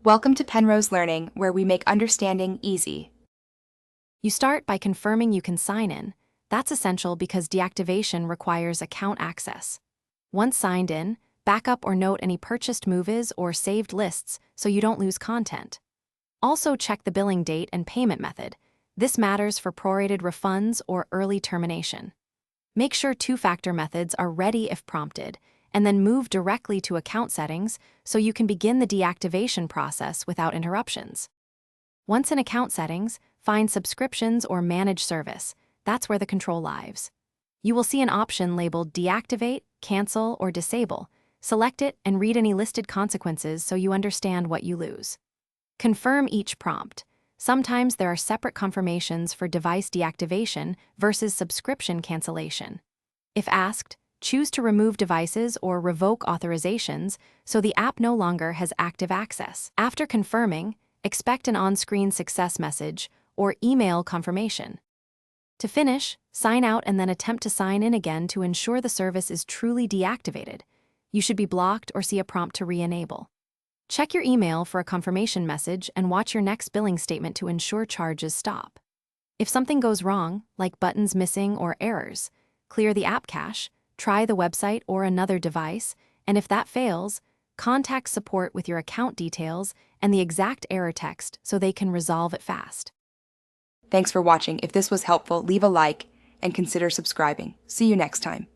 Welcome to Penrose Learning, where we make understanding easy. You start by confirming you can sign in. That's essential because deactivation requires account access. Once signed in, backup or note any purchased movies or saved lists so you don't lose content. Also check the billing date and payment method. This matters for prorated refunds or early termination. Make sure two-factor methods are ready if prompted, and then move directly to account settings so you can begin the deactivation process without interruptions. Once in account settings, find subscriptions or manage service. That's where the control lies. You will see an option labeled Deactivate, Cancel, or Disable. Select it and read any listed consequences so you understand what you lose. Confirm each prompt. Sometimes there are separate confirmations for device deactivation versus subscription cancellation. If asked, choose to remove devices or revoke authorizations so the app no longer has active access. After confirming, expect an on-screen success message or email confirmation. To finish, sign out and then attempt to sign in again to ensure the service is truly deactivated. You should be blocked or see a prompt to re-enable. Check your email for a confirmation message and watch your next billing statement to ensure charges stop. If something goes wrong, like buttons missing or errors, clear the app cache, try the website or another device, and if that fails, contact support with your account details and the exact error text so they can resolve it fast. Thanks for watching. If this was helpful, leave a like and consider subscribing. See you next time.